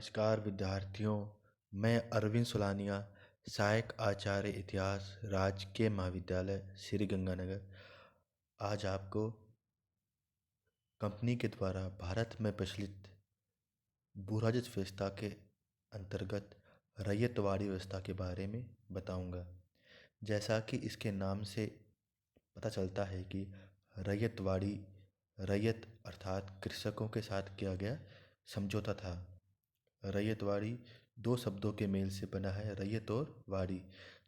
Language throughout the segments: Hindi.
नमस्कार विद्यार्थियों। मैं अरविंद सुलानिया, सहायक आचार्य इतिहास, राजकीय महाविद्यालय श्री गंगानगर, आज आपको कंपनी के द्वारा भारत में प्रचलित भूराजस्व व्यवस्था के अंतर्गत रैयतवाड़ी व्यवस्था के बारे में बताऊंगा। जैसा कि इसके नाम से पता चलता है कि रैयतवाड़ी, रैयत अर्थात कृषकों के साथ किया गया समझौता था। रैयतवाड़ी दो शब्दों के मेल से बना है, रैयत और वाड़ी,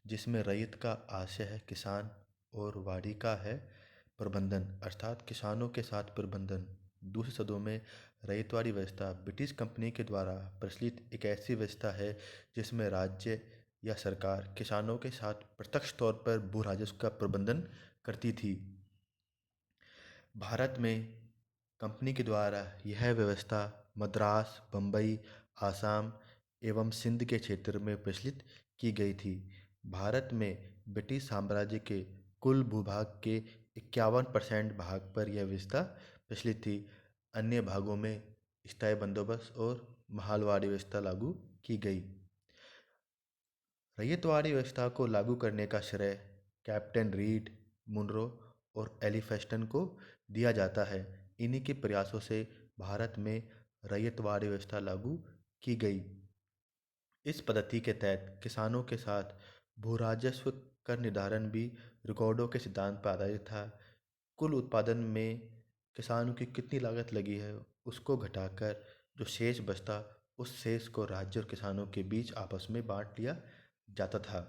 जिसमें रैयत का आशय है किसान और वाड़ी का है प्रबंधन अर्थात किसानों के साथ प्रबंधन। दूसरे शब्दों में रैयतवाड़ी व्यवस्था ब्रिटिश कंपनी के द्वारा प्रचलित एक ऐसी व्यवस्था है जिसमें राज्य या सरकार किसानों के साथ प्रत्यक्ष तौर पर भू राजस्व का प्रबंधन करती थी। भारत में कंपनी के द्वारा यह व्यवस्था मद्रास, बम्बई, आसाम एवं सिंध के क्षेत्र में प्रचलित की गई थी। भारत में ब्रिटिश साम्राज्य के कुल भूभाग के 51% भाग पर यह व्यवस्था प्रचलित थी। अन्य भागों में स्थायी बंदोबस्त और महलवाड़ी व्यवस्था लागू की गई। रैयतवाड़ी व्यवस्था को लागू करने का श्रेय कैप्टन रीड, मुनरो और एलिफेस्टन को दिया जाता है। इन्हीं के प्रयासों से भारत में रैयतवाड़ी व्यवस्था लागू की गई। इस पद्धति के तहत किसानों के साथ भू राजस्व कर निर्धारण भी रिकॉर्डों के सिद्धांत पर आधारित था। कुल उत्पादन में किसानों की कितनी लागत लगी है उसको घटाकर जो शेष बचता, उस शेष को राज्य और किसानों के बीच आपस में बांट लिया जाता था।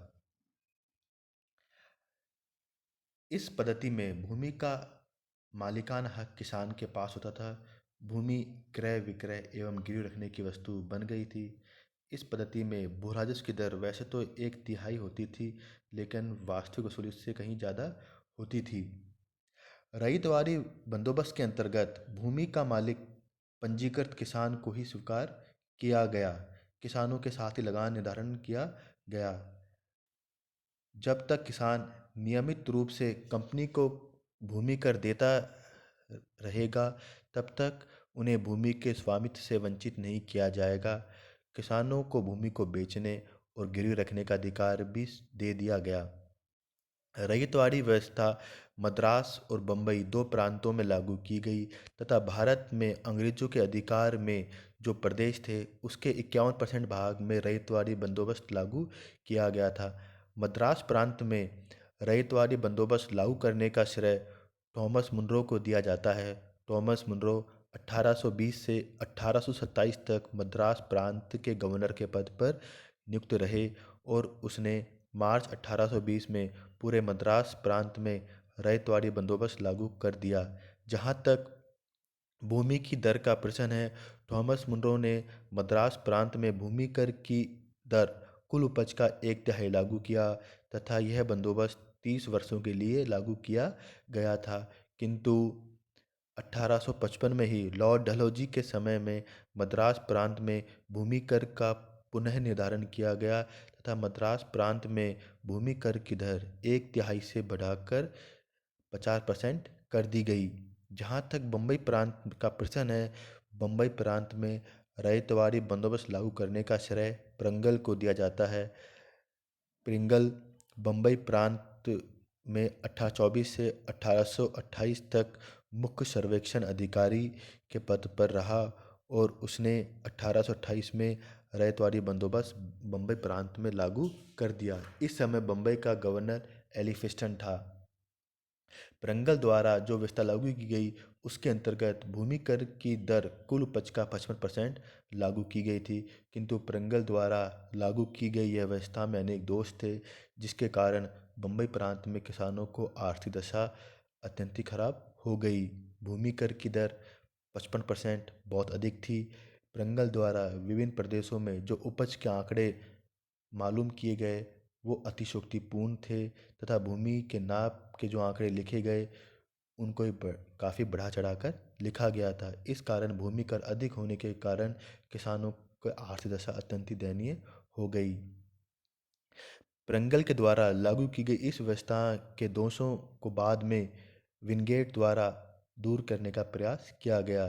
इस पद्धति में भूमि का मालिकाना हक किसान के पास होता था। भूमि क्रय विक्रय एवं गिरवी रखने की वस्तु बन गई थी। इस पद्धति में भू राजस्व की दर वैसे तो 1/3 होती थी, लेकिन वास्तविक वसूली से कहीं ज़्यादा होती थी। रईतवारी बंदोबस्त के अंतर्गत भूमि का मालिक पंजीकृत किसान को ही स्वीकार किया गया। किसानों के साथ ही लगान निर्धारण किया गया। जब तक किसान नियमित रूप से कंपनी को भूमि कर देता रहेगा, तब तक उन्हें भूमि के स्वामित्व से वंचित नहीं किया जाएगा। किसानों को भूमि को बेचने और गिरवी रखने का अधिकार भी दे दिया गया। रैयतवाड़ी व्यवस्था मद्रास और बम्बई दो प्रांतों में लागू की गई तथा भारत में अंग्रेजों के अधिकार में जो प्रदेश थे उसके 51% भाग में रैयतवाड़ी बंदोबस्त लागू किया गया था। मद्रास प्रांत में रैयतवाड़ी बंदोबस्त लागू करने का श्रेय थॉमस मुनरो को दिया जाता है। थॉमस मुनरो 1820 से 1827 तक मद्रास प्रांत के गवर्नर के पद पर नियुक्त रहे और उसने मार्च 1820 में पूरे मद्रास प्रांत में रैयतवाड़ी बंदोबस्त लागू कर दिया। जहाँ तक भूमि की दर का प्रश्न है, थॉमस मुनरो ने मद्रास प्रांत में भूमि कर की दर कुल उपज का 1/3 लागू किया तथा यह बंदोबस्त 30 वर्षों के लिए लागू किया गया था। किंतु 1855 में ही लॉर्ड डलहौजी के समय में मद्रास प्रांत में भूमि कर का पुनः निर्धारण किया गया तथा मद्रास प्रांत में भूमि कर की दर 1/3 से बढ़ाकर 50% कर दी गई। जहाँ तक बम्बई प्रांत का प्रश्न है, बम्बई प्रांत में रैयतवाड़ी बंदोबस्त लागू करने का श्रेय प्रिंगल को दिया जाता है। प्रिंगल बम्बई प्रांत में 1824 से 1828 तक मुख्य सर्वेक्षण अधिकारी के पद पर रहा और उसने 1828 में रैयतवाड़ी बंदोबस्त बम्बई प्रांत में लागू कर दिया। इस समय बम्बई का गवर्नर एलिफिंस्टन था। प्रिंगल द्वारा जो व्यवस्था लागू की गई उसके अंतर्गत भूमि कर की दर कुल उपज का 55% लागू की गई थी। किंतु प्रिंगल द्वारा लागू की गई यह व्यवस्था में अनेक दोष थे, जिसके कारण बम्बई प्रांत में किसानों को आर्थिक दशा अत्यंत खराब हो गई। भूमि कर की दर 55% बहुत अधिक थी। प्रिंगल द्वारा विभिन्न प्रदेशों में जो उपज के आंकड़े मालूम किए गए वो अतिशयोक्तिपूर्ण थे तथा भूमि के नाप के जो आंकड़े लिखे गए उनको काफ़ी बढ़ा चढ़ाकर लिखा गया था। इस कारण भूमि कर अधिक होने के कारण किसानों की आर्थिक दशा अत्यंत दयनीय हो गई। प्रिंगल के द्वारा लागू की गई इस व्यवस्था के दोषों को बाद में विनगेट द्वारा दूर करने का प्रयास किया गया।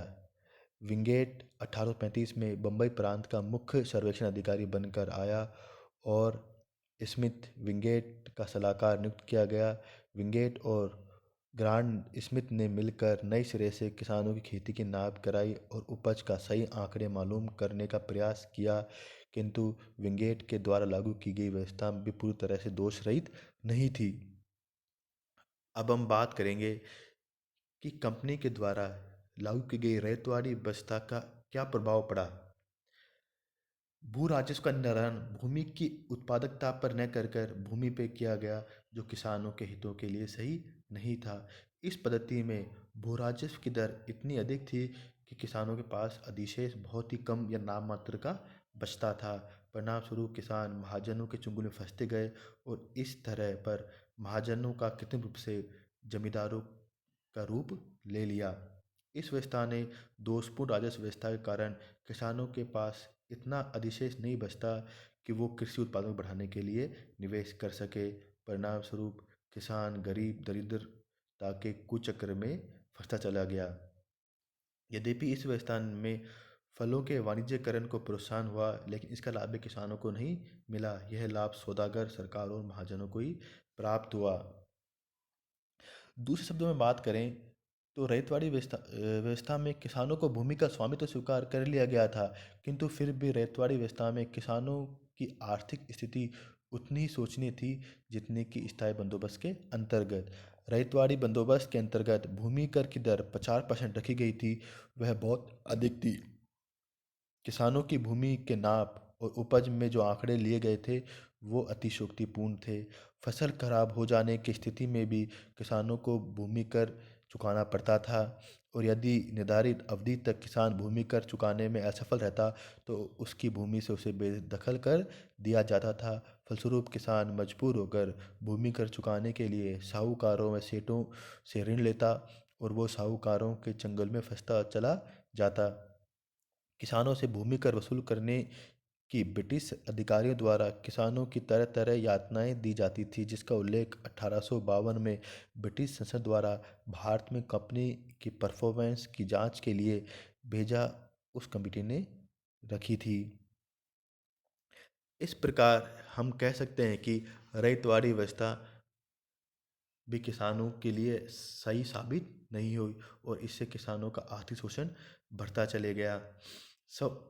विंगेट 1835 में बम्बई प्रांत का मुख्य सर्वेक्षण अधिकारी बनकर आया और स्मिथ विंगेट का सलाहकार नियुक्त किया गया। विंगेट और ग्रांड स्मिथ ने मिलकर नए सिरे से किसानों की खेती की नाप कराई और उपज का सही आंकड़े मालूम करने का प्रयास किया, किंतु विंगेट के द्वारा लागू की गई व्यवस्था भी पूरी तरह से दोष रहित नहीं थी। अब हम बात करेंगे कि कंपनी के द्वारा लागू की गई रैयतवाड़ी व्यवस्था का क्या प्रभाव पड़ा। भू राजस्व का निर्धारण भूमि की उत्पादकता पर न कर कर भूमि पे किया गया, जो किसानों के हितों के लिए सही नहीं था। इस पद्धति में भू राजस्व की दर इतनी अधिक थी कि किसानों के पास अधिशेष बहुत ही कम या नाम मात्र का बचता था। परिणाम स्वरूप किसान महाजनों के चंगुल में फंसते गए और इस तरह पर महाजनों का कृत्रिम रूप से जमींदारों का रूप ले लिया। इस व्यवस्था ने दोषपूर्ण राजस्व व्यवस्था के कारण किसानों के पास इतना अधिशेष नहीं बचता कि वो कृषि उत्पादन को बढ़ाने के लिए निवेश कर सके। परिणाम स्वरूप किसान गरीब दरिद्रता के कुचक्र में फंसता चला गया। यद्यपि इस व्यवस्था में फलों के वाणिज्यकरण को प्रोत्साहन हुआ, लेकिन इसका लाभ भी किसानों को नहीं मिला। यह लाभ सौदागर, सरकार और महाजनों को ही प्राप्त हुआ। दूसरे शब्दों में बात करें तो रैयतवाड़ी व्यवस्था में किसानों को भूमि का स्वामित्व स्वीकार कर लिया गया था, किंतु फिर भी रैयतवाड़ी व्यवस्था में किसानों की आर्थिक स्थिति उतनी ही शोचनीय थी जितनी कि स्थायी बंदोबस्त के अंतर्गत। रैयतवाड़ी बंदोबस्त के अंतर्गत भूमि कर की दर 50% रखी गई थी, वह बहुत अधिक थी। किसानों की भूमि के नाप और उपज में जो आंकड़े लिए गए थे वो अतिशयोक्तिपूर्ण थे। फसल खराब हो जाने की स्थिति में भी किसानों को भूमि कर चुकाना पड़ता था, और यदि निर्धारित अवधि तक किसान भूमि कर चुकाने में असफल रहता तो उसकी भूमि से उसे बेदखल कर दिया जाता था। फलस्वरूप किसान मजबूर होकर भूमि कर चुकाने के लिए साहूकारों व सेठों से ऋण लेता और वो साहूकारों के चंगुल में फंसता चला जाता। किसानों से भूमि कर वसूल करने की ब्रिटिश अधिकारियों द्वारा किसानों की तरह तरह यातनाएं दी जाती थी, जिसका उल्लेख 1852 में ब्रिटिश संसद द्वारा भारत में कंपनी की परफॉर्मेंस की जांच के लिए भेजा उस कमेटी ने रखी थी। इस प्रकार हम कह सकते हैं कि रैयतवाड़ी व्यवस्था भी किसानों के लिए सही साबित नहीं हुई और इससे किसानों का आर्थिक शोषण बढ़ता चले गया। सब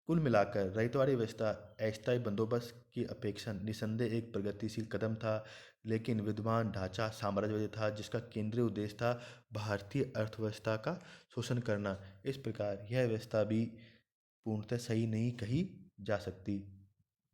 कुल मिलाकर रैयतवाड़ी व्यवस्था अस्थायी बंदोबस्त की अपेक्षा निसंदेह एक प्रगतिशील कदम था, लेकिन विद्यमान ढांचा साम्राज्यवादी था जिसका केंद्रीय उद्देश्य था भारतीय अर्थव्यवस्था का शोषण करना। इस प्रकार यह व्यवस्था भी पूर्णतः सही नहीं कही जा सकती।